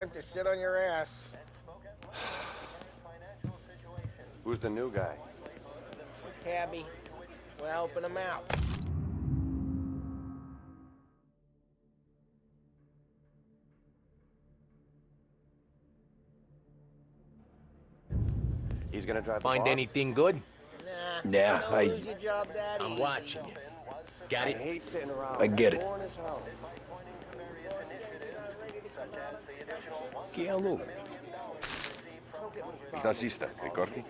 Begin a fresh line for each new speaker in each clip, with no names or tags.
To sit on your ass.
Who's the new guy?
Cabby. We're helping him out.
He's gonna drive the
Find
boss?
anything good?
Nah,
Yeah,
don't lose your job, Daddy.
I'm watching you. Got
I
it?
hate sitting around.
I get it.
Boring as hell.
¿Qué algo?
Il tassista, ricordi?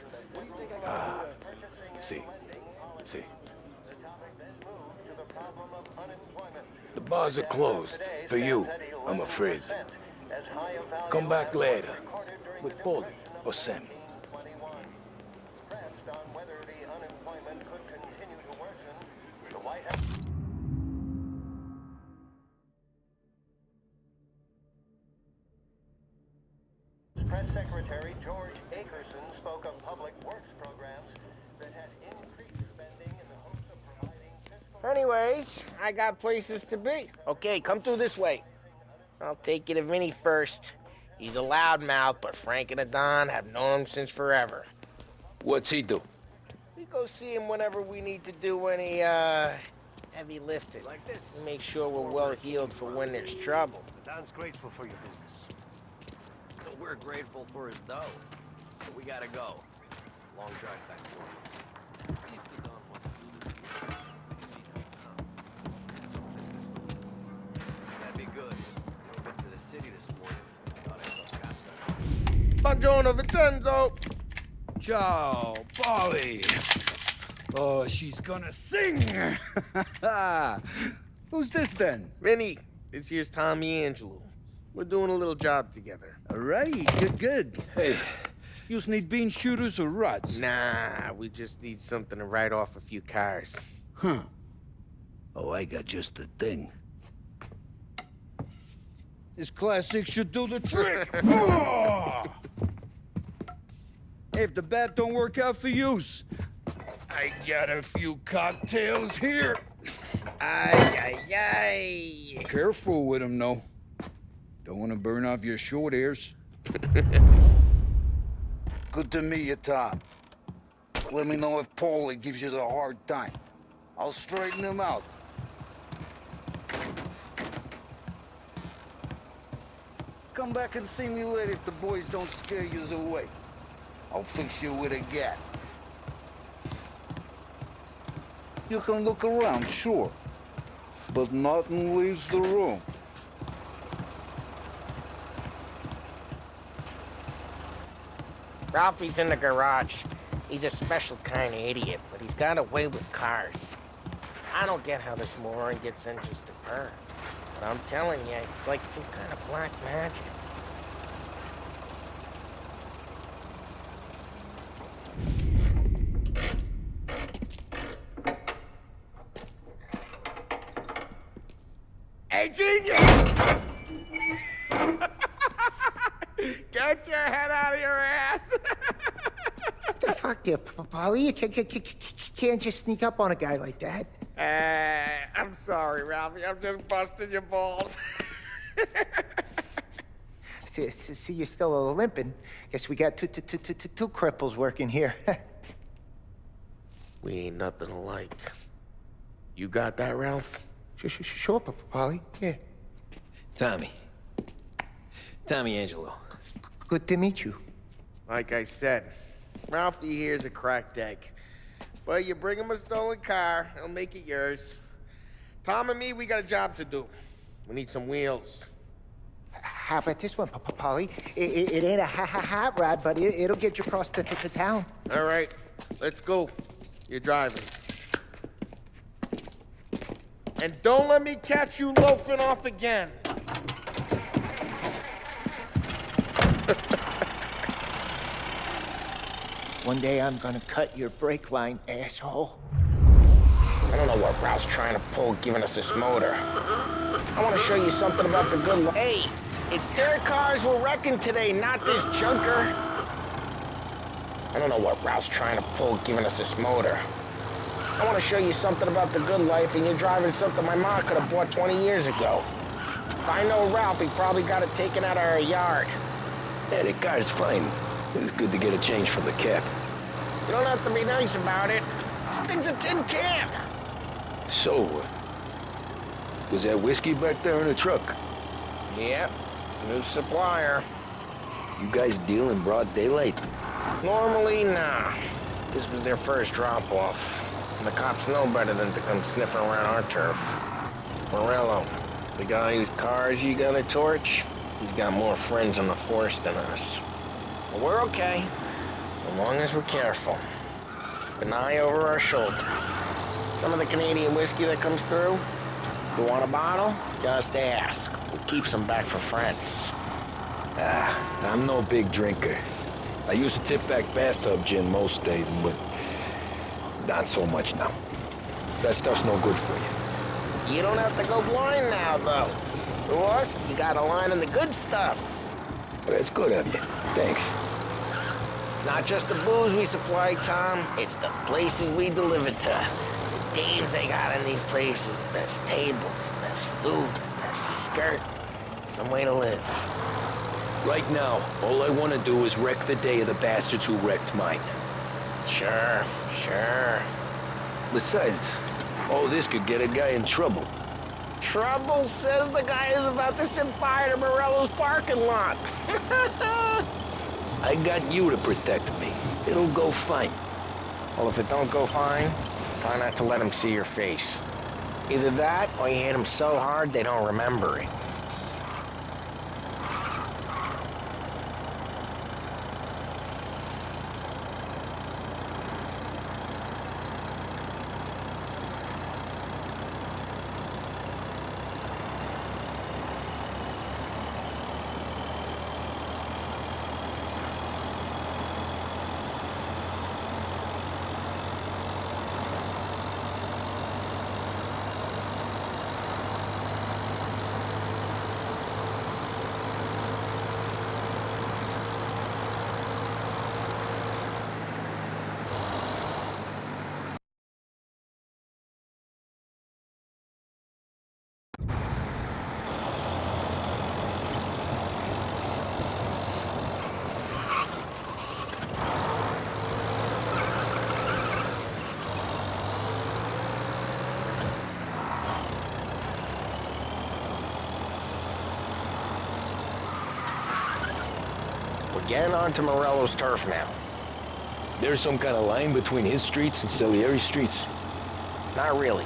See. The bars are closed. For you, I'm afraid. Come back later. With Paulie or Sam.
Press Secretary George Akerson spoke of public works programs that had increased spending in the hopes of providing fiscal...
Anyways, I got places to be. Okay, come through this way. I'll take you to Vinny first. He's a loudmouth, but Frank and the Don have known him since forever.
What's he do?
We go see him whenever we need to do any, heavy lifting.
Like this.
We make sure we're well heeled for when there's trouble.
Don's grateful for your business.
So we're grateful for his dough. But we gotta go. Long drive back to work. That'd be good. I went to the city this morning. Thought I saw cops out.
Buongiorno, Vincenzo.
Ciao, Paulie. Oh, she's gonna sing. Who's this then?
Vinny, this here's Tommy Angelo. We're doing a little job together.
All right, good. Hey, you need bean shooters or rods?
Nah, we just need something to write off a few cars.
Huh. Oh, I got just the thing. This classic should do the trick. Oh! Hey, if the bat don't work out for yous, I got a few cocktails here.
Ay.
Careful with them, though. Don't want to burn off your short hairs. Good to meet you, Tom. Let me know if Paulie gives you the hard time. I'll straighten him out. Come back and see me later if the boys don't scare yous away. I'll fix you with a gat. You can look around, sure. But nothing leaves the room.
Ralphie's in the garage. He's a special kind of idiot, but he's got a way with cars. I don't get how this moron gets interested in her. But I'm telling you, it's like some kind of black magic. Hey, genius! Get your head out of your ass!
What the fuck there, Paulie? You can't just sneak up on a guy like that.
I'm sorry, Ralphie. I'm just busting your balls.
See, you're still limping. Guess we got two cripples working here.
We ain't nothing alike. You got that, Ralph?
Sure, Paulie. Yeah.
Tommy Angelo.
Good to meet you.
Like I said, Ralphie here's a cracked egg. But you bring him a stolen car, he'll make it yours. Tom and me, we got a job to do. We need some wheels.
How about this one, Paulie? It ain't a hot rod, but it'll get you across to town.
All right, let's go. You're driving. And don't let me catch you loafing off again.
One day I'm gonna cut your brake line, asshole.
I don't know what Ralph's trying to pull giving us this motor. I want to show you something about the good life. Hey, it's their cars we're wrecking today, not this junker. I don't know what Ralph's trying to pull giving us this motor. I want to show you something about the good life, and you're driving something my mom could have bought 20 years ago. If I know Ralph, he probably got it taken out of our yard.
Yeah, the car's fine. It's good to get a change from the cap.
You don't have to be nice about it. This thing's a tin can.
So, was that whiskey back there in the truck?
Yep, new supplier.
You guys deal in broad daylight?
Normally, nah. This was their first drop-off. And the cops know better than to come sniffing around our turf. Morello, the guy whose cars you gonna torch, he's got more friends on the force than us. But we're okay, so long as we're careful. Keep an eye over our shoulder. Some of the Canadian whiskey that comes through, you want a bottle? Just ask. We keep some back for friends.
I'm no big drinker. I used to tip back bathtub gin most days, but not so much now. That stuff's no good for you.
You don't have to go blind now, though. To us, you got a line on the good stuff.
But that's good of you. Thanks.
Not just the booze we supply, Tom. It's the places we deliver to. The dames they got in these places. Best tables, best food, best skirt. Some way to live.
Right now, all I want to do is wreck the day of the bastards who wrecked mine.
Sure.
Besides, all this could get a guy in trouble.
Trouble, says the guy who's about to set fire to Morello's parking lot.
I got you to protect me. It'll go fine.
Well, if it don't go fine, try not to let him see your face. Either that, or you hit him so hard they don't remember it. We're getting onto Morello's turf now.
There's some kind of line between his streets and Salieri streets.
Not really.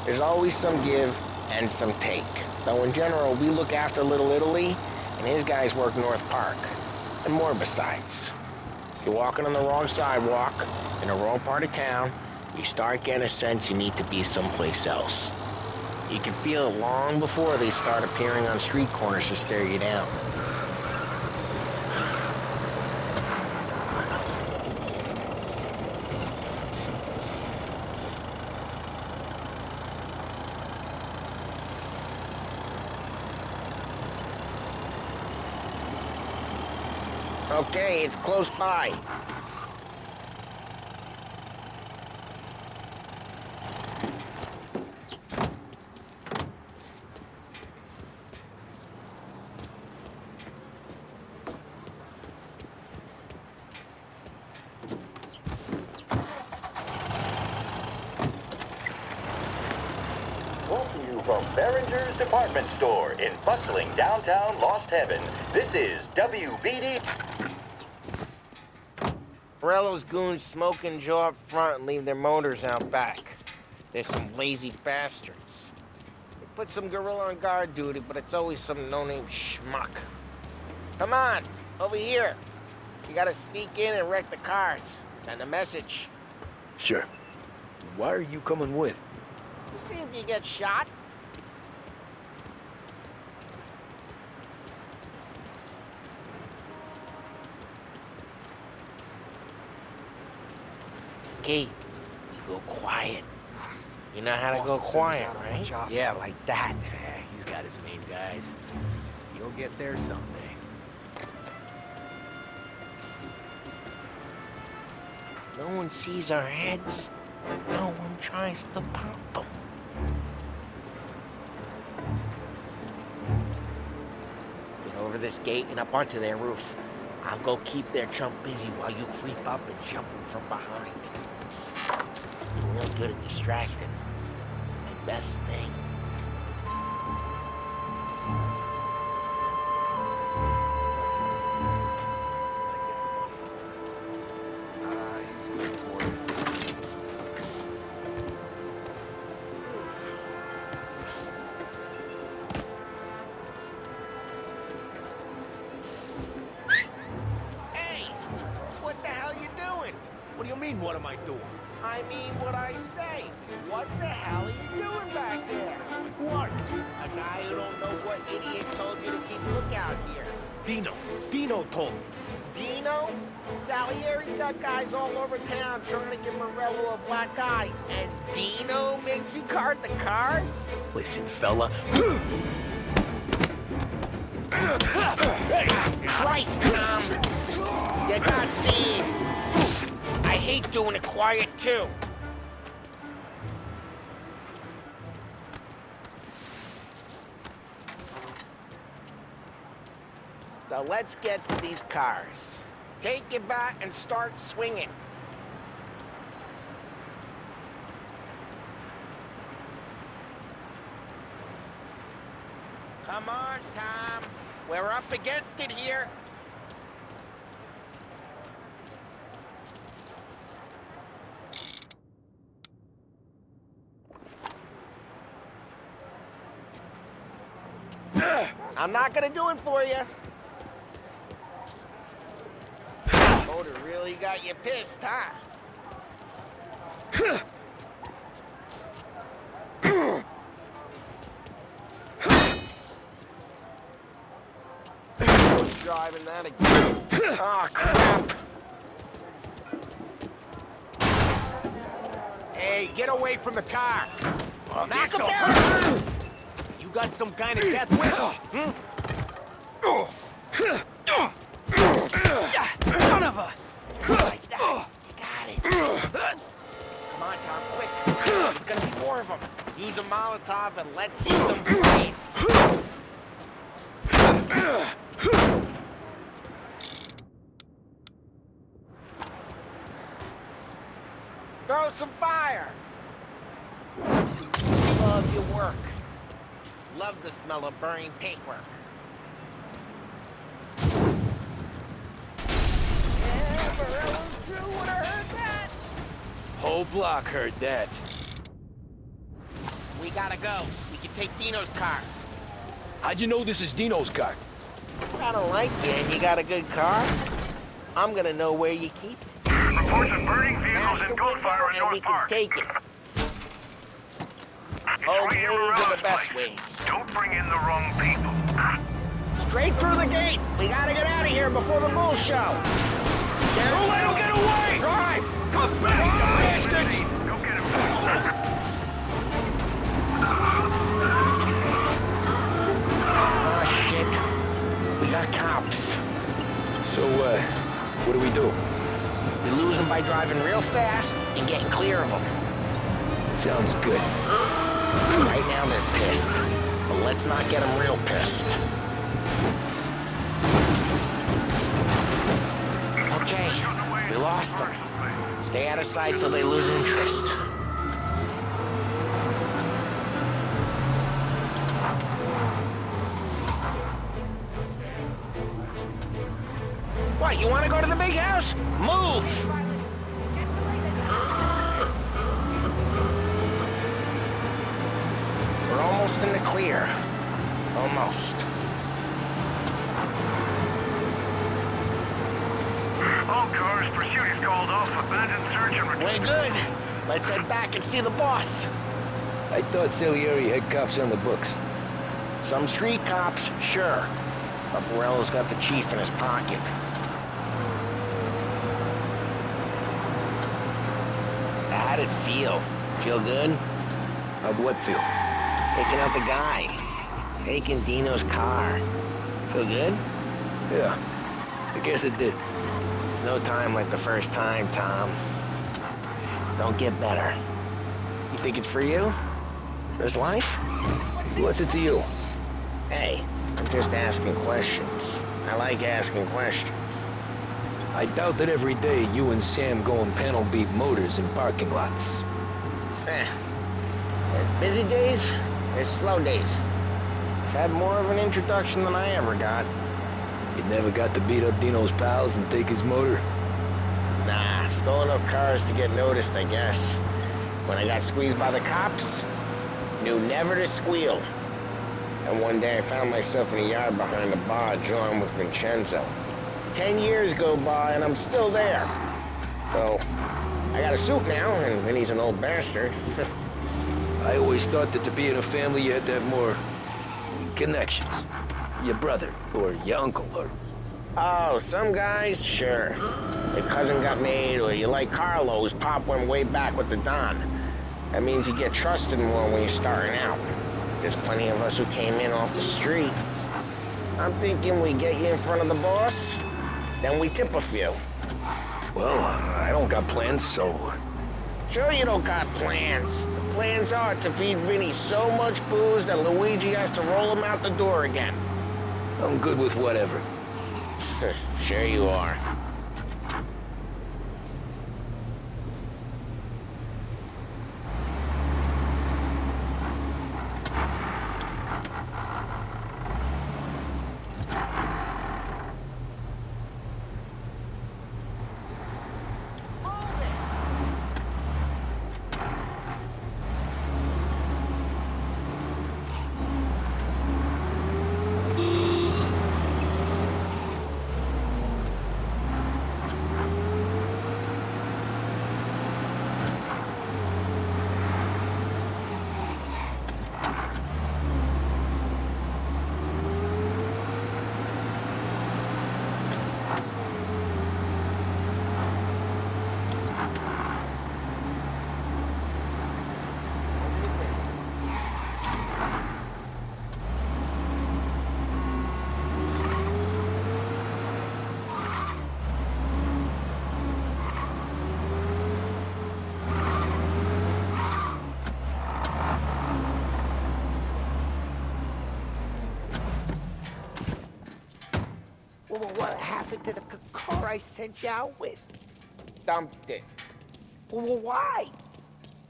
There's always some give and some take. Though in general, we look after Little Italy, and his guys work North Park. And more besides. If you're walking on the wrong sidewalk, in the wrong part of town, you start getting a sense you need to be someplace else. You can feel it long before they start appearing on street corners to stare you down. Okay, it's close by.
Welcome you from Behringer's Department Store in bustling downtown Lost Heaven. This is WBD.
Morello's goons smoke and jaw up front and leave their motors out back. They're some lazy bastards. They put some gorilla on guard duty, but it's always some no-name schmuck. Come on, over here. You gotta sneak in and wreck the cars. Send a message.
Sure. Why are you coming with?
To see if you get shot. Okay, you go quiet. You know how to go quiet, right?
Yeah, like that. He's got his main guys. You'll get there someday.
If no one sees our heads, no one tries to pop them. this gate and up onto their roof. I'll go keep their chump busy while you creep up and jump him from behind. You're real good at distracting. It's my best thing.
He's good for it.
Hey! What the hell you doing?
What do you mean, what am I doing?
I mean what I say. What the hell are you doing back there?
What?
A guy who don't know what idiot told you to keep lookout here.
Dino told me.
Dino? Salieri's got guys all over town trying to give Morello a black eye. And Dino makes you guard the cars?
Listen, fella.
Christ, Tom! You got seen. I hate doing it quiet, too. So let's get to these cars. Take your bat and start swinging. Come on, Tom. We're up against it here. I'm not gonna do it for you. Motor really got you pissed, huh? Driving that again. Oh, crap.
Hey, get away from the car.
Knock him down!
You got some kind of death wish? Son of a...
Like that. You got it. Come on, Tom, quick. There's gonna be more of them. Use a Molotov and let's see some flames. Throw some fire. Love your work. Love the smell of burning paintwork. Yeah, Morello's crew would have heard that.
Whole block heard that.
We gotta go. We can take Dino's car.
How'd you know this is Dino's car?
I don't like you and you got a good car. I'm gonna know where you keep it.
Reports of burning vehicles
Smash
and
the
gunfire
window
in
and we
North
can
Park.
take it. Old ways are the best ways.
Don't bring in the wrong people.
Straight through the gate. We gotta get out of here before the bull show. Don't let him get away! Drive!
Come back, you bastards! Go get him.
Oh, shit. We got cops.
So, what do we do?
We lose them by driving real fast and getting clear of them.
Sounds good.
Right now they're pissed, but let's not get them real pissed. Okay, we lost them. Stay out of sight till they lose interest. What, you want to go to the big house? Move! We're almost in the clear. Almost.
All cars, pursuit is called off. Abandoned search and retrieve.
We're good. Let's head back and see the boss.
I thought Salieri had cops on the books.
Some street cops, sure. But Morello's got the chief in his pocket. How'd it feel? Feel good?
How'd what feel?
Picking up the guy. Taking Dino's car. Feel good?
Yeah, I guess it did.
There's no time like the first time, Tom. Don't get better. You think it's for you? For his life?
What's it to you?
Hey, I'm just asking questions. I like asking questions.
I doubt that every day you and Sam go and panel beat motors in parking lots.
There's busy days, there's slow days. I've had more of an introduction than I ever got.
You never got to beat up Dino's pals and take his motor?
Nah, stole enough cars to get noticed, I guess. When I got squeezed by the cops, knew never to squeal. And one day I found myself in a yard behind a bar drawing with Vincenzo. 10 years go by and I'm still there. So, I got a suit now, and Vinny's an old bastard.
I always thought that to be in a family you had to have more connections. Your brother, or your uncle, or...
Oh, some guys, sure. Your cousin got made, or you like Carlos, Pop went way back with the Don. That means you get trusted more when you're starting out. There's plenty of us who came in off the street. I'm thinking we get you in front of the boss, then we tip a few.
Well, I don't got plans, so...
Sure you don't got plans. The plans are to feed Vinny so much booze that Luigi has to roll him out the door again.
I'm good with whatever.
Sure you are.
What happened to the car I sent you out with?
Dumped it.
Why?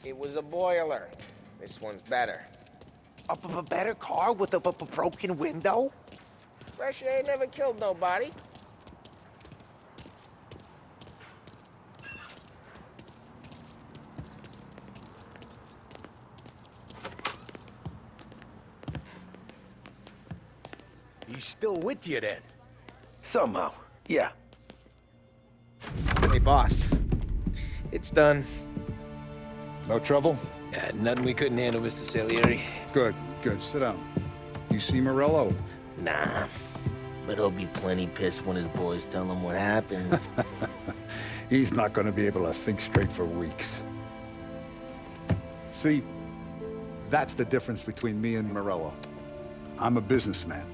It was a boiler. This one's better.
A better car with a broken window?
Fresh air never killed nobody.
He's still with you then?
Somehow, yeah.
Hey, boss. It's done.
No trouble?
Yeah, nothing we couldn't handle, Mr. Salieri.
Good, good. Sit down. You see Morello?
Nah. But he'll be plenty pissed when his boys tell him what happened.
He's not going to be able to think straight for weeks. See, that's the difference between me and Morello. I'm a businessman.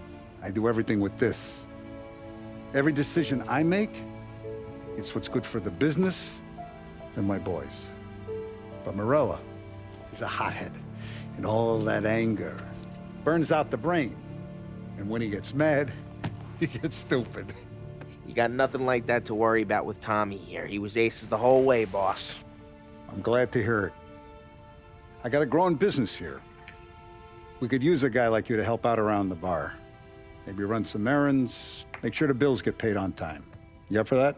I do everything with this. Every decision I make, it's what's good for the business and my boys. But Morello is a hothead, and all that anger burns out the brain. And when he gets mad, he gets stupid.
You got nothing like that to worry about with Tommy here. He was aces the whole way, boss.
I'm glad to hear it. I got a growing business here. We could use a guy like you to help out around the bar. Maybe run some errands, make sure the bills get paid on time. You up for that?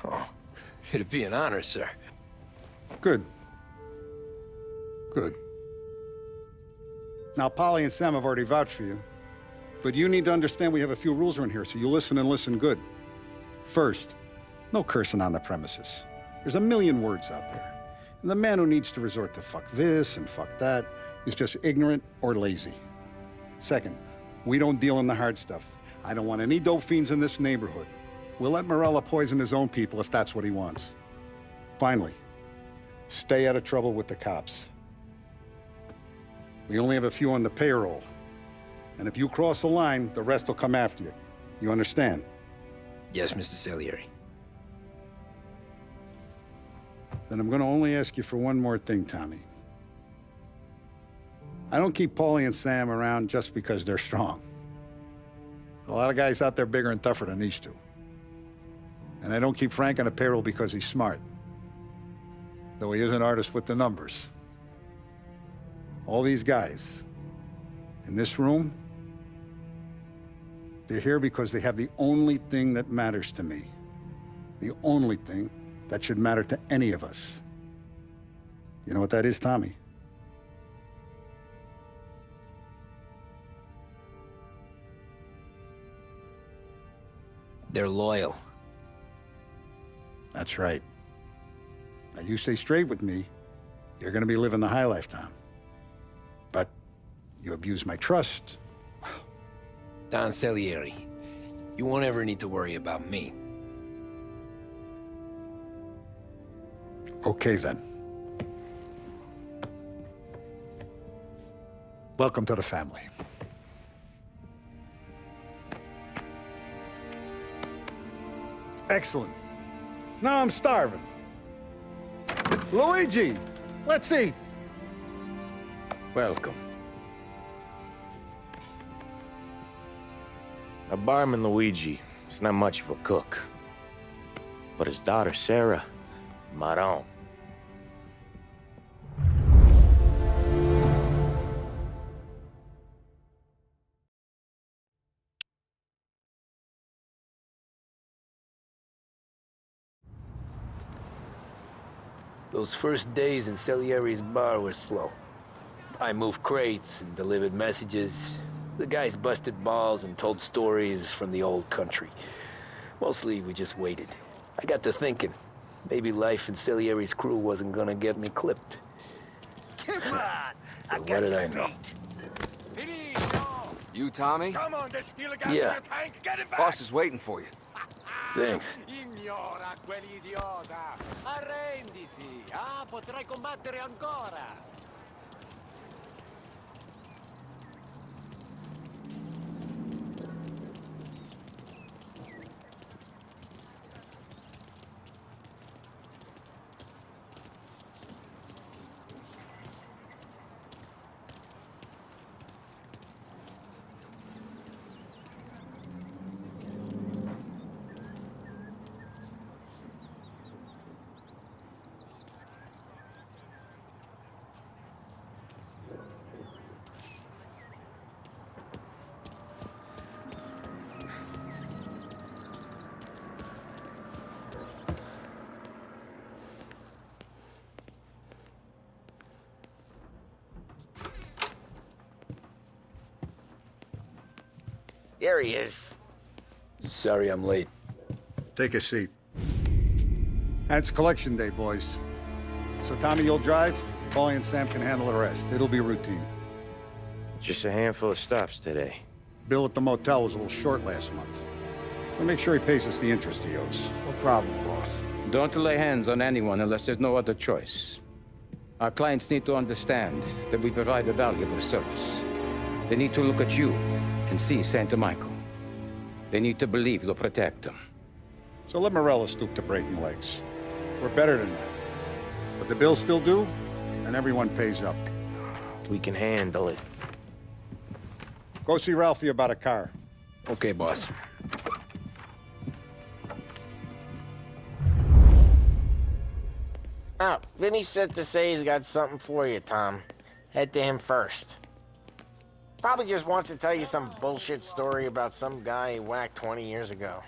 Oh, it'd be an honor, sir.
Good. Good. Now, Polly and Sam have already vouched for you, but you need to understand we have a few rules around here, so you listen and listen good. First, no cursing on the premises. There's a million words out there, and the man who needs to resort to fuck this and fuck that is just ignorant or lazy. Second, we don't deal in the hard stuff. I don't want any dope fiends in this neighborhood. We'll let Morello poison his own people if that's what he wants. Finally, stay out of trouble with the cops. We only have a few on the payroll. And if you cross the line, the rest will come after you. You understand?
Yes, Mr. Salieri.
Then I'm gonna only ask you for one more thing, Tommy. I don't keep Paulie and Sam around just because they're strong. A lot of guys out there bigger and tougher than these two. And I don't keep Frank on a payroll because he's smart. Though he is an artist with the numbers. All these guys in this room, they're here because they have the only thing that matters to me. The only thing that should matter to any of us. You know what that is, Tommy?
They're loyal.
That's right. Now, you stay straight with me, you're gonna be living the high life, Tom. But you abuse my trust.
Don Salieri, you won't ever need to worry about me.
Okay, then. Welcome to the family. Excellent. Now I'm starving. Luigi, let's eat.
Welcome. A barman Luigi is not much of a cook. But his daughter Sarah, Maron.
Those first days in Salieri's bar were slow. I moved crates and delivered messages. The guys busted balls and told stories from the old country. Mostly, we just waited. I got to thinking, maybe life in Salieri's crew wasn't gonna get me clipped.
Come on! I
What
got
did
you
I know?
beat.
You, Tommy?
Come on, there's steel gas
Yeah.
in your tank. Get it back!
Boss is waiting for you.
Thanks.
Ignora quell'idiota. Arrenditi. Ah, potrai combattere ancora.
There he is.
Sorry I'm late.
Take a seat. And it's collection day, boys. So Tommy, you'll drive. Paulie and Sam can handle the rest. It'll be routine.
Just a handful of stops today.
Bill at the motel was a little short last month. So make sure he pays us the interest he owes.
No problem, boss.
Don't lay hands on anyone unless there's no other choice. Our clients need to understand that we provide a valuable service. They need to look at you and see Santa Michael. They need to believe you'll protect them.
So let Morello stoop to breaking legs. We're better than that. But the bills still due, and everyone pays up.
We can handle it.
Go see Ralphie about a car.
Okay, boss.
Oh, Vinny said to say he's got something for you, Tom. Head to him first. Probably just wants to tell you some bullshit story about some guy he whacked 20 years ago.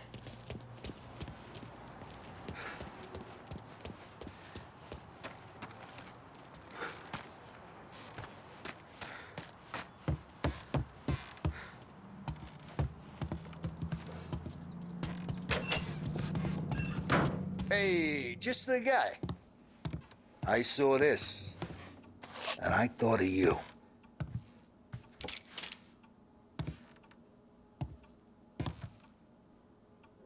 Hey, just the guy. I saw this, and I thought of you.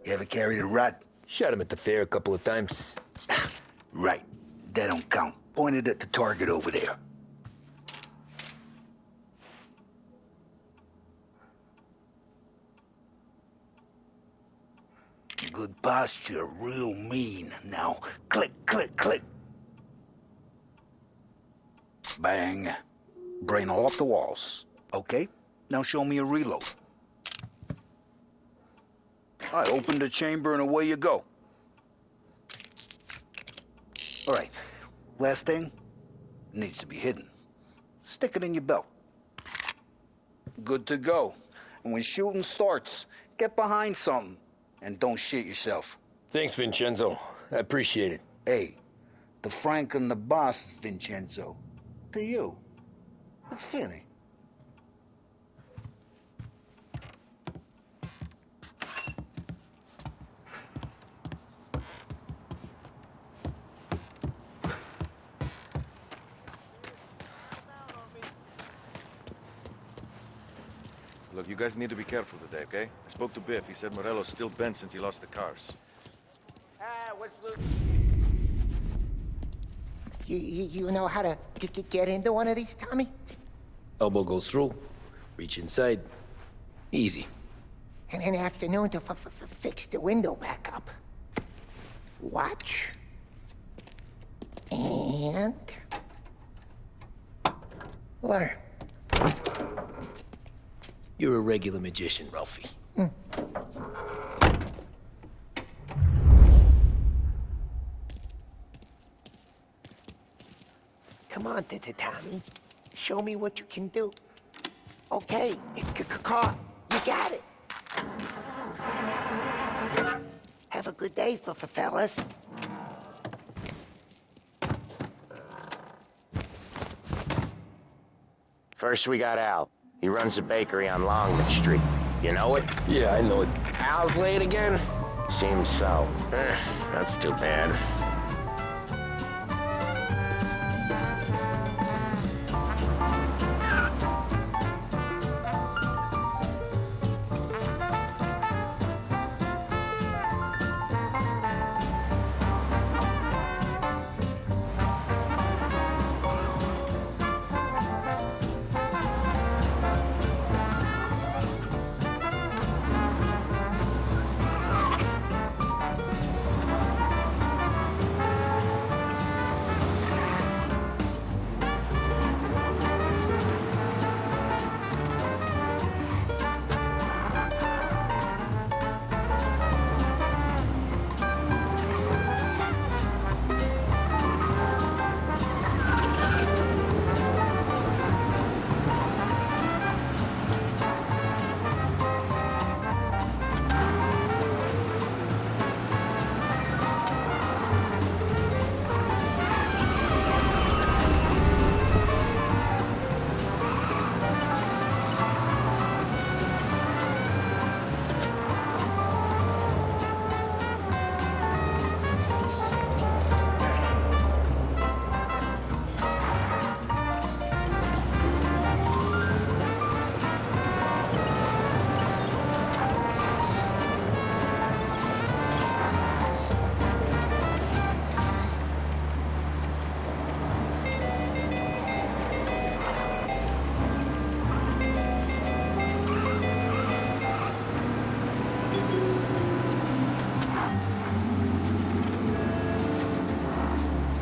You ever carried a rod?
Shot him at the fair a couple of times.
Right. That don't count. Pointed at the target over there. Good posture, real mean. Now, click, click, click. Bang. Brain all off the walls. Okay, now show me a reload. I open the chamber and away you go. All right, last thing, needs to be hidden. Stick it in your belt. Good to go. And when shooting starts, get behind something and don't shit yourself.
Thanks, Vincenzo. I appreciate it.
Hey, the Frank and the boss is Vincenzo. To you, it's Finny.
Look, you guys need to be careful today, okay? I spoke to Biff. He said Morello's still bent since he lost the cars.
What's the...
You know how to get into one of these, Tommy?
Elbow goes through, reach inside. Easy.
And an afternoon to fix the window back up. Watch. And... learn.
You're a regular magician, Ralphie.
Come on, Tommy. Show me what you can do. Okay, it's caught. You got it. Have a good day, fellas.
First, we got Al. He runs a bakery on Longman Street. You know it?
Yeah, I know it.
Al's late again?
Seems so. That's too bad.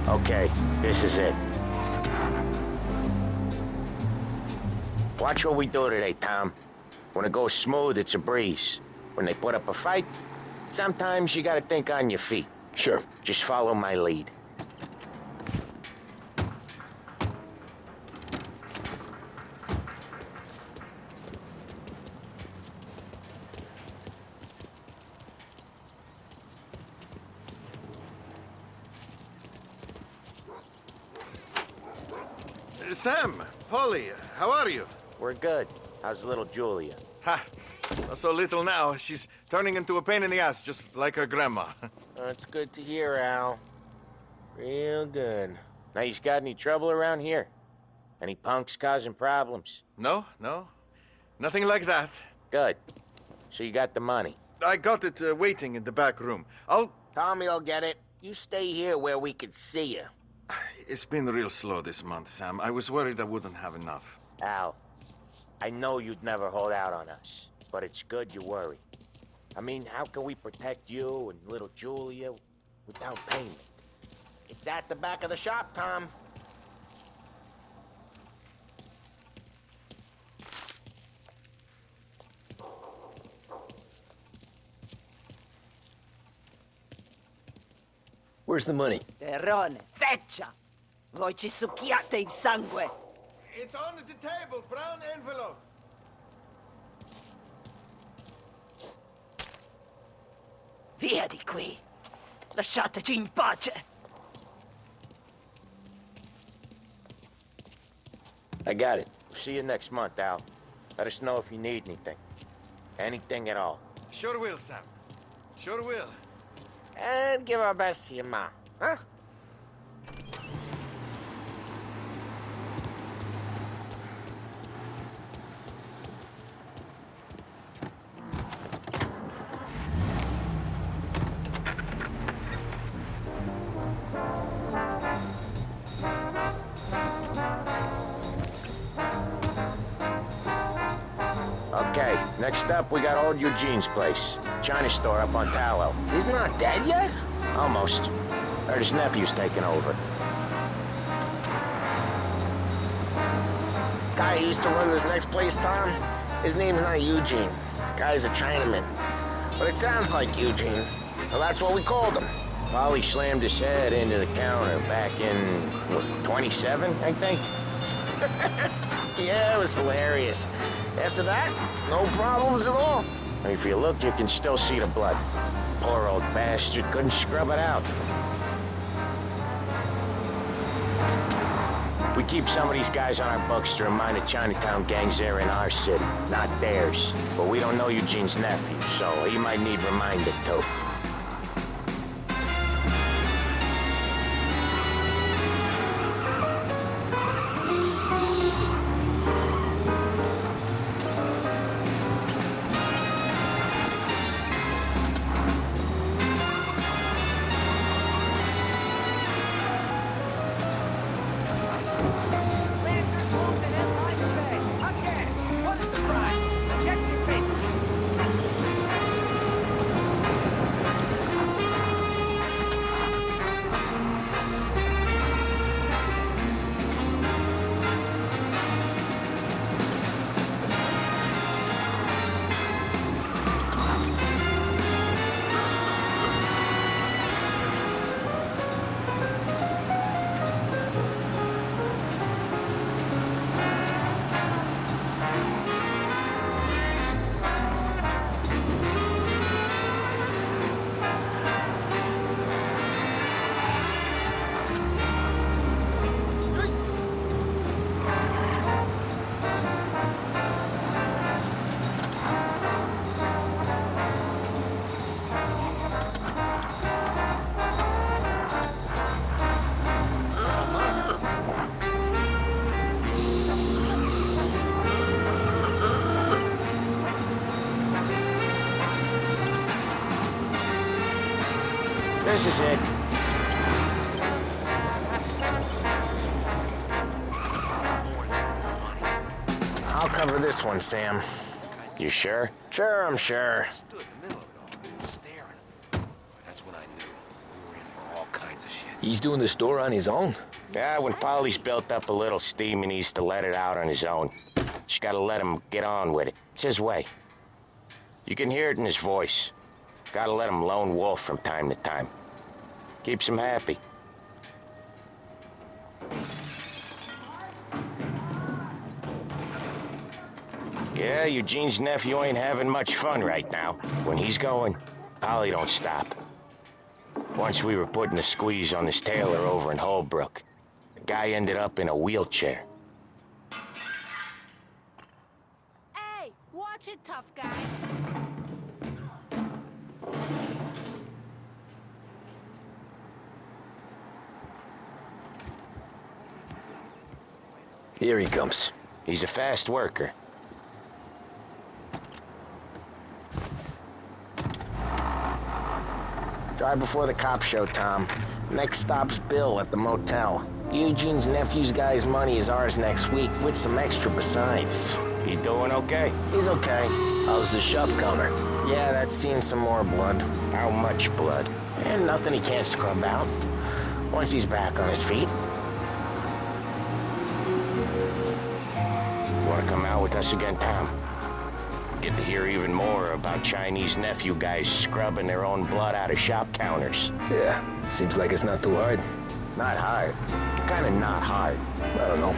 Okay, this is it. Watch what we do today, Tom. When it goes smooth, it's a breeze. When they put up a fight, sometimes you gotta think on your feet.
Sure.
Just follow my lead.
Sam, Polly, how are you?
We're good. How's little Julia?
Ha! Not so little now. She's turning into a pain in the ass, just like her grandma.
That's good to hear, Al. Real good.
Now, you got any trouble around here? Any punks causing problems?
No. Nothing like that.
Good. So you got the money?
I got it waiting in the back room.
Tommy'll get it. You stay here where we can see you.
It's been real slow this month, Sam. I was worried I wouldn't have enough.
Al, I know you'd never hold out on us, but it's good you worry. I mean, how can we protect you and little Julia without payment?
It's at the back of the shop, Tom.
Where's the money?
Terrone, feccia! Voi ci succhiate il sangue!
It's on the table, brown envelope.
Via di qui! Lasciateci in pace!
I got it.
See you next month, Al. Let us know if you need anything. Anything at all.
Sure will, Sam. Sure will.
And give our best to your mom, huh?
Okay, next up, we got old Eugene's place. China store up on Tallow.
He's not dead yet?
Almost. Heard his nephew's taking over.
Guy who used to run this next place, Tom, his name's not Eugene. Guy's a Chinaman. But it sounds like Eugene. Well, that's what we called him.
Polly slammed his head into the counter back in, what, 27, I think?
Yeah, it was hilarious. After that, no problems at all.
If you look, you can still see the blood. Poor old bastard couldn't scrub it out. We keep some of these guys on our books to remind the Chinatown gangs they're in our city, not theirs. But we don't know Eugene's nephew, so he might need reminded too. This is it.
I'll cover this one, Sam.
You sure?
Sure, I'm sure.
Stood in the middle of it all, staring. That's when I knew we were in for all kinds of shit.
He's doing the store on his own?
Yeah, when Polly's built up a little steam, he needs to let it out on his own. Just gotta let him get on with it. It's his way. You can hear it in his voice. Gotta let him lone wolf from time to time. Keeps him happy. Yeah, Eugene's nephew ain't having much fun right now. When he's going, Polly don't stop. Once we were putting a squeeze on this tailor over in Holbrook. The guy ended up in a wheelchair.
Hey, watch it, tough guy.
Here he comes.
He's a fast worker.
Drive before the cops show, Tom. Next stop's Bill at the motel. Eugene's nephew's guy's money is ours next week, with some extra besides.
He doing okay?
He's okay.
How's the shop counter?
Yeah, that's seen some more blood.
How much blood?
And nothing he can't scrub out. Once he's back on his feet.
Want to come out with us again, Tom? Get to hear even more about Chinese nephew guys scrubbing their own blood out of shop counters.
Yeah, Seems like it's not too hard.
Not hard. Kinda not hard.
I don't know.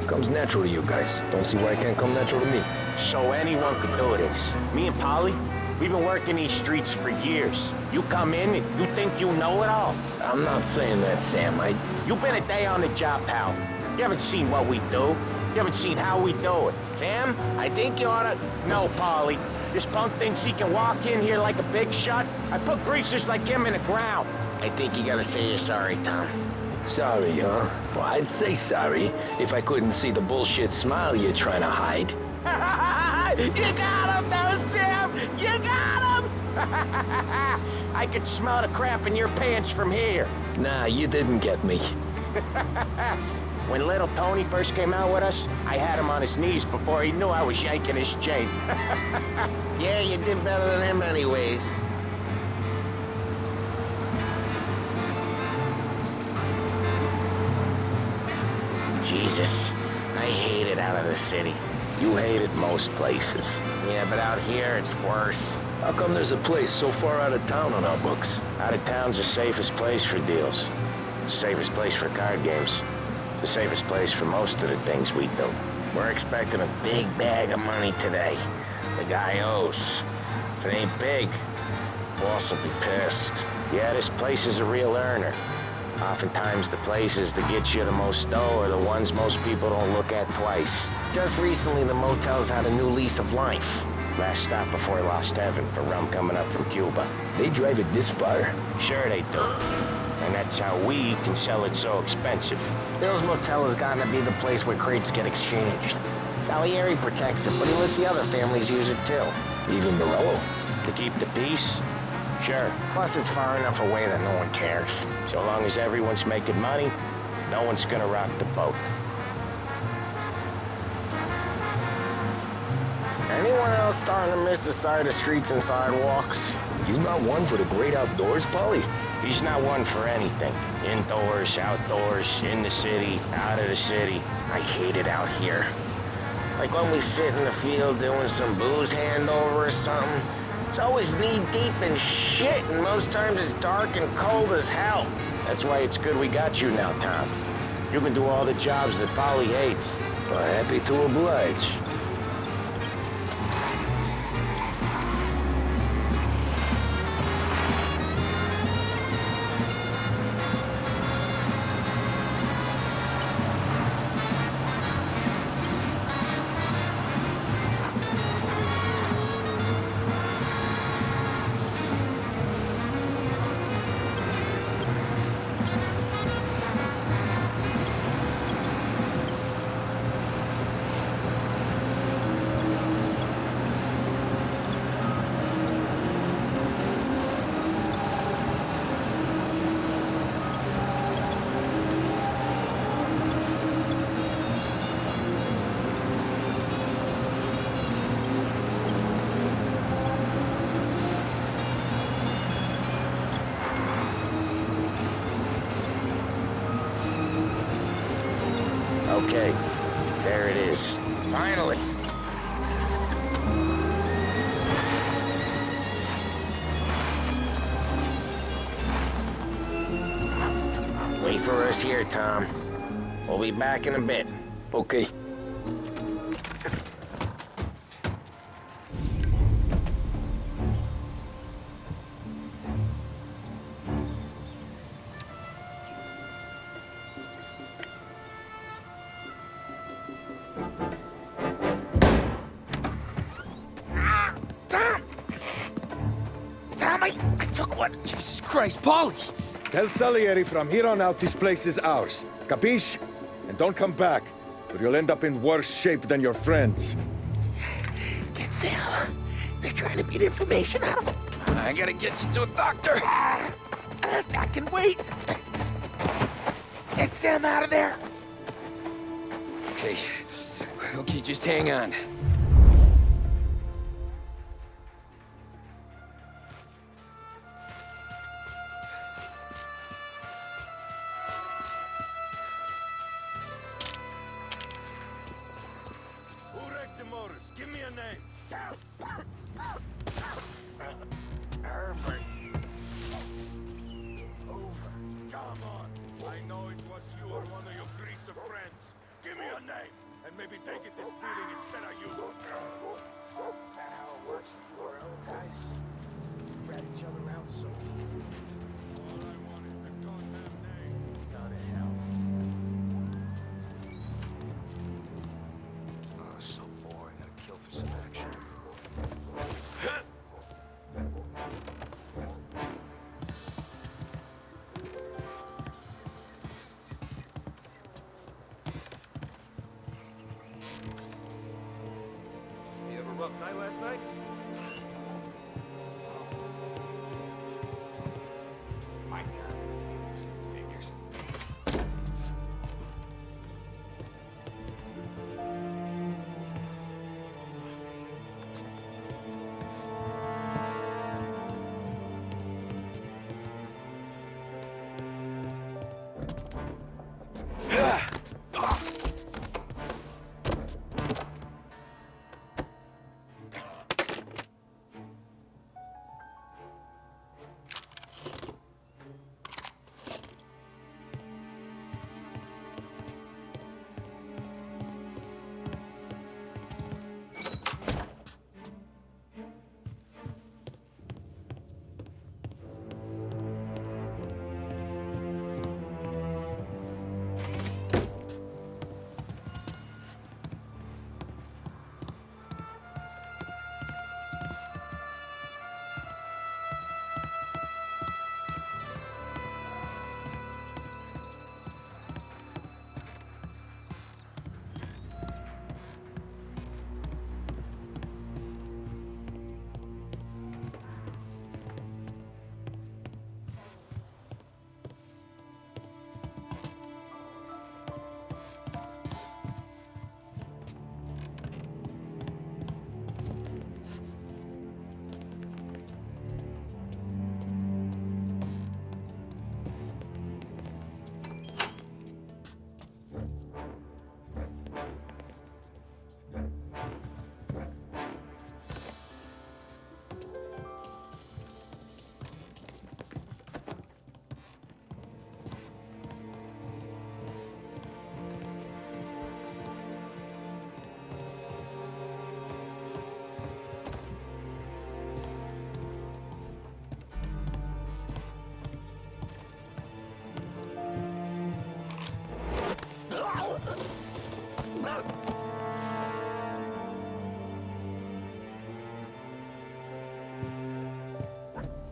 Comes natural to you guys. Don't see why it can't come natural to me.
So anyone could do this. Me and Polly, we've been working these streets for years. You come in and you think you know it all.
I'm not saying that, Sam.
You've been a day on the job, pal. You haven't seen what we do. You haven't seen how we do it.
Sam, I think you oughta...
No, Polly. This punk thinks he can walk in here like a big shot. I put greasers like him in the ground.
I think you gotta say you're sorry, Tom.
Sorry, huh? Well, I'd say sorry if I couldn't see the bullshit smile you're trying to hide.
You got him, though, Sam! You got him! I could smell the crap in your pants from here.
Nah, you didn't get me.
When little Tony first came out with us, I had him on his knees before he knew I was yanking his chain.
Yeah, you did better than him anyways. Jesus, I hate it out of the city.
You hate it most places.
Yeah, but out here it's worse.
How come there's a place so far out of town on our books?
Out of town's the safest place for deals. The safest place for card games. The safest place for most of the things we do.
We're expecting a big bag of money today. The guy owes. If it ain't big, boss will be pissed.
Yeah, this place is a real earner. Oftentimes the places that get you the most dough are the ones most people don't look at twice.
Just recently, the motel's had a new lease of life.
Last stop before Lost Heaven for rum coming up from Cuba.
They drive it this far?
Sure they do. And that's how we can sell it so expensive.
Bill's Motel has gotten to be the place where crates get exchanged. Salieri protects it, but he lets the other families use it too.
Even Morello?
To keep the peace? Sure.
Plus, it's far enough away that no one cares.
So long as everyone's making money, no one's gonna rock the boat.
Anyone else starting to miss the side of streets and sidewalks?
You not one for the great outdoors, Polly?
He's not one for anything. Indoors, outdoors, in the city, out of the city.
I hate it out here. Like when we sit in the field doing some booze handover or something. It's always knee-deep in shit, and most times it's dark and cold as hell.
That's why it's good we got you now, Tom. You can do all the jobs that Polly hates.
Well, happy to oblige.
Okay, there it is.
Finally. Wait for us here, Tom. We'll be back in a bit.
Okay.
I took one.
Jesus Christ, Polly!
Tell Salieri from here on out this place is ours. Capiche? And don't come back, or you'll end up in worse shape than your friends.
Get Sam. They're trying to beat information out of him.
I gotta get you to a doctor.
I can wait. Get Sam out of there.
Okay. Okay, just hang on.
Who wrecked the motors? Give me a name.
Herbert.
Oh, maybe they get this beating instead of you.
That how it works with your own guys? Rat each other out so easy.
All I want is the goddamn name.
Go to hell.
Oh, so boring. Gotta kill for some action.
You have a rough night last night?
My turn. Figures.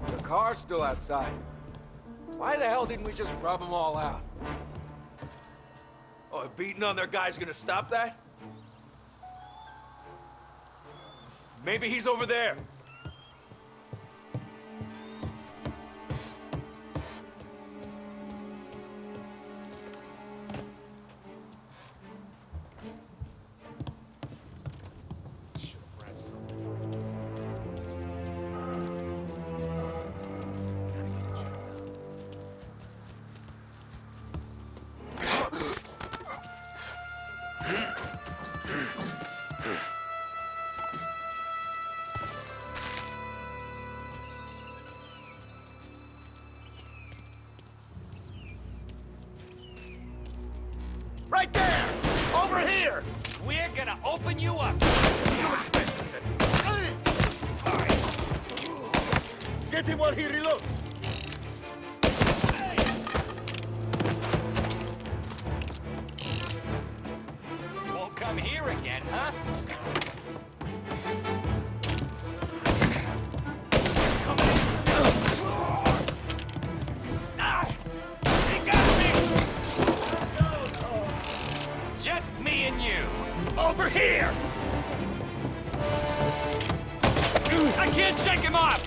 The car's still outside. Why the hell didn't we just rub them all out? Oh, beating on their guy's gonna stop that? Maybe he's over there.
Right there! Over here! We're gonna open you up! So much better than...
Get him while he reloads!
Won't come here again, huh? Just me and you. Over here! I can't check him off!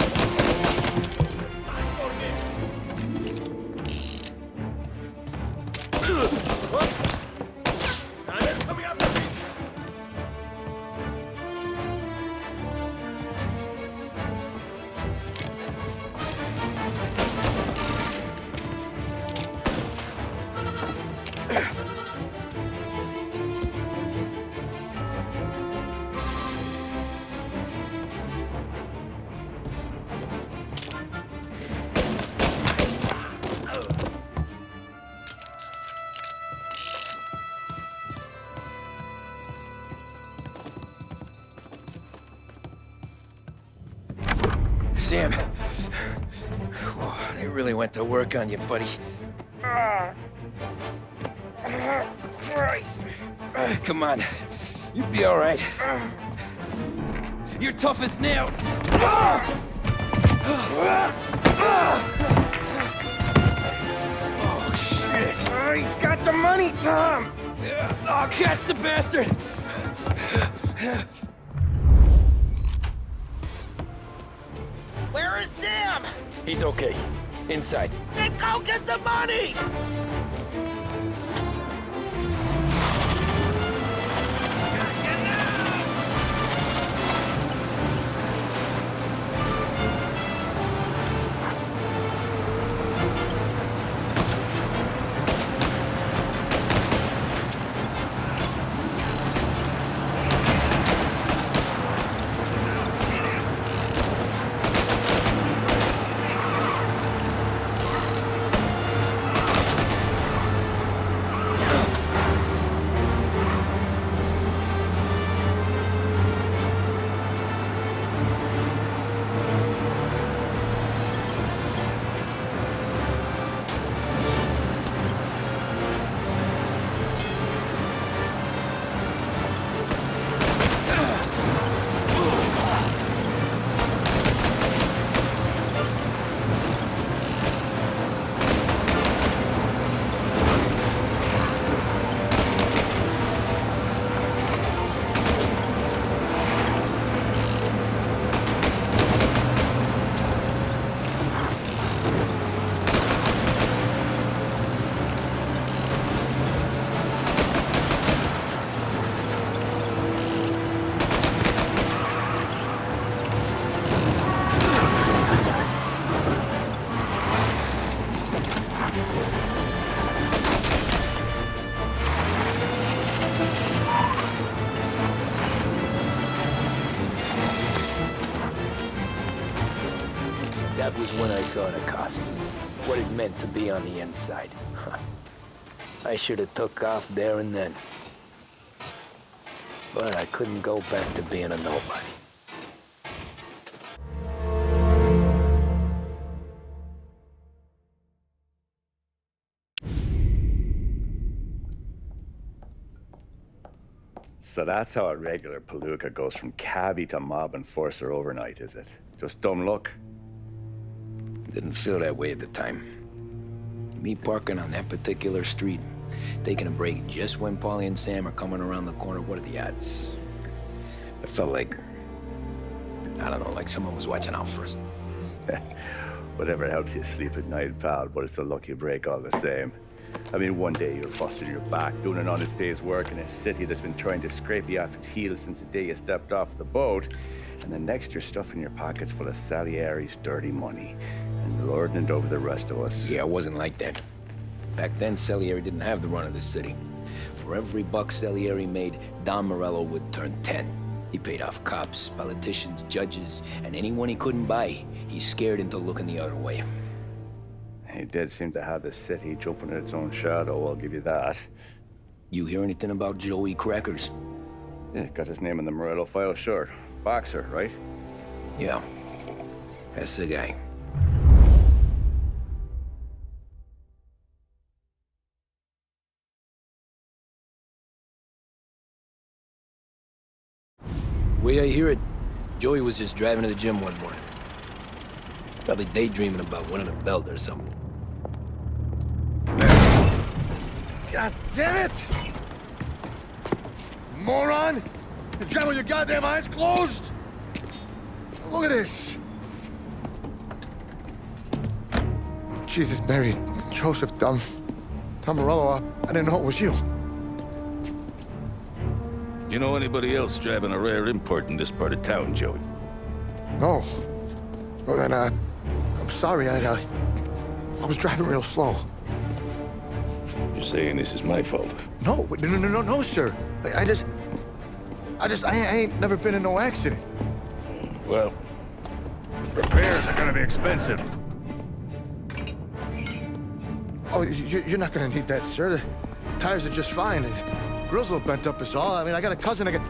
really went to work on you, buddy. Christ. Come on. You'll be all right. You're tough as nails. Oh, shit.
Oh, he's got the money, Tom!
Oh, catch the bastard!
Where is Sam?
He's okay. Inside.
Then go get the money!
That was when I saw the cost. What it meant to be on the inside. I should have took off there and then. But I couldn't go back to being a nobody.
So that's how a regular palooka goes from cabbie to mob enforcer overnight, is it? Just dumb luck?
Didn't feel that way at the time. Me parking on that particular street, taking a break just when Paulie and Sam are coming around the corner, what are the odds? I felt like, I don't know, like someone was watching out for us.
Whatever helps you sleep at night, pal, but it's a lucky break all the same. I mean, one day you're busting your back, doing an honest day's work in a city that's been trying to scrape you off its heels since the day you stepped off the boat, and the next you're stuffing your pockets full of Salieri's dirty money and lording it over the rest of us.
Yeah, it wasn't like that. Back then, Salieri didn't have the run of the city. For every buck Salieri made, Don Morello would turn 10. He paid off cops, politicians, judges, and anyone he couldn't buy, he scared into looking the other way.
He did seem to have the city jumping in its own shadow, I'll give you that.
You hear anything about Joey Crackers?
Yeah, got his name in the Morello file, sure. Boxer, right?
Yeah, that's the guy. Way I hear it, Joey was just driving to the gym one morning. Probably daydreaming about winning a belt or something.
God damn it! Moron! You driving with your goddamn eyes closed? Look at this! Jesus, Mary, Joseph, Tom Morello, I didn't know it was you.
You know anybody else driving a rare import in this part of town, Joey?
No. Well, then, I'm sorry, I was driving real slow.
You're saying this is my fault?
No, no, sir. I ain't never been in no accident.
Well, repairs are gonna be expensive.
Oh, you're not gonna need that, sir. The tires are just fine. The grill's a little bent up is all. I mean, I got a cousin I can...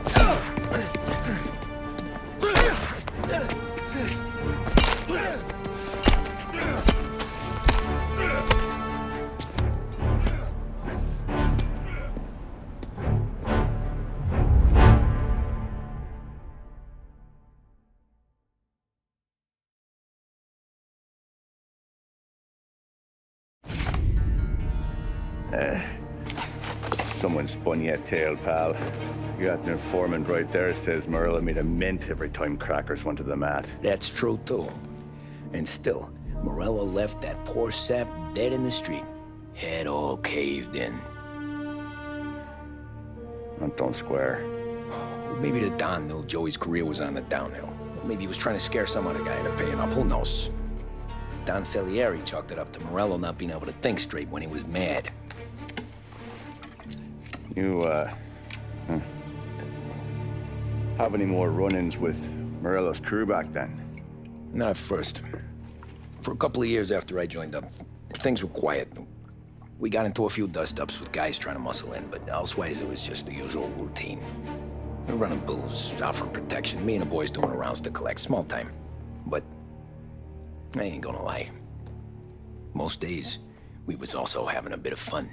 Someone spun you a tail, pal. You got an informant right there says Morello made a mint every time crackers went to the mat.
That's true, too. And still, Morello left that poor sap dead in the street. Head all caved in.
That don't square.
Maybe the Don knew Joey's career was on the downhill. Maybe he was trying to scare some other guy into paying up. Who knows? Don Salieri chalked it up to Morello not being able to think straight when he was mad.
You, have any more run-ins with Morello's crew back then?
Not at first. For a couple of years after I joined up, things were quiet. We got into a few dust-ups with guys trying to muscle in, but elsewise it was just the usual routine. We're running booze, offering protection, me and the boys doing rounds to collect, small time. But I ain't gonna lie. Most days, we was also having a bit of fun.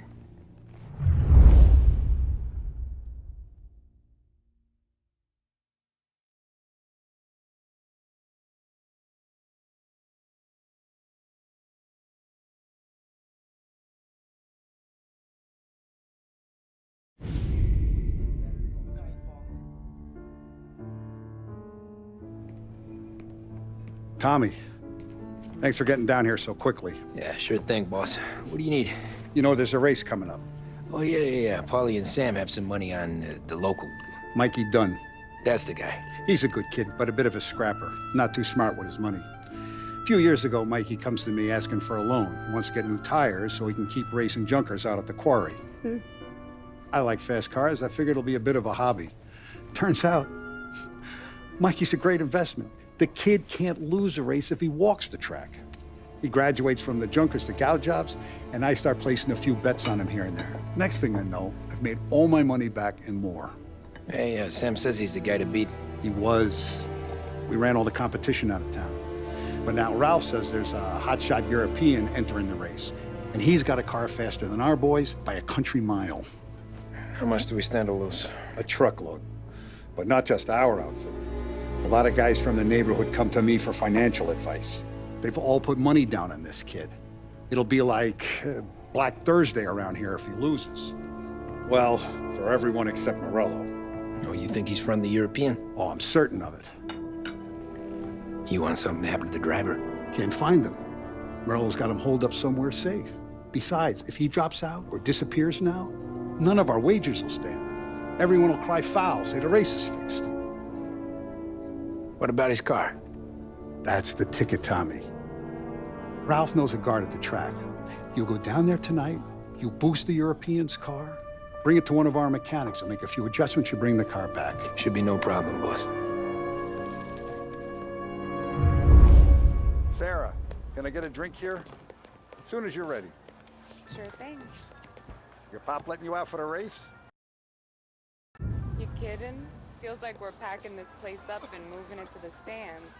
Tommy, thanks for getting down here so quickly.
Yeah, sure thing, boss. What do you need?
You know, there's a race coming up.
Oh, yeah. Paulie and Sam have some money on the local.
Mikey Dunn.
That's the guy.
He's a good kid, but a bit of a scrapper. Not too smart with his money. A few years ago, Mikey comes to me asking for a loan. He wants to get new tires so he can keep racing junkers out at the quarry. I like fast cars. I figured it'll be a bit of a hobby. Turns out, Mikey's a great investment. The kid can't lose a race if he walks the track. He graduates from the junkers to gal jobs, and I start placing a few bets on him here and there. Next thing I know, I've made all my money back and more.
Hey, Sam says he's the guy to beat.
He was. We ran all the competition out of town. But now Ralph says there's a hotshot European entering the race, and he's got a car faster than our boys by a country mile.
How much do we stand to lose?
A truckload. But not just our outfit. A lot of guys from the neighborhood come to me for financial advice. They've all put money down on this kid. It'll be like Black Thursday around here if he loses. Well, for everyone except Morello.
Oh, you think he's from the European?
Oh, I'm certain of it.
You want something to happen to the driver?
Can't find him. Morello's got him holed up somewhere safe. Besides, if he drops out or disappears now, none of our wagers will stand. Everyone will cry foul, say the race is fixed.
What about his car?
That's the ticket, Tommy. Ralph knows a guard at the track. You go down there tonight, you boost the European's car, bring it to one of our mechanics, and make a few adjustments, you bring the car back.
Should be no problem, boss.
Sarah, can I get a drink here? As soon as you're ready.
Sure thing.
Your pop letting you out for the race?
You kidding? Feels like we're packing this place up and moving it to the stands.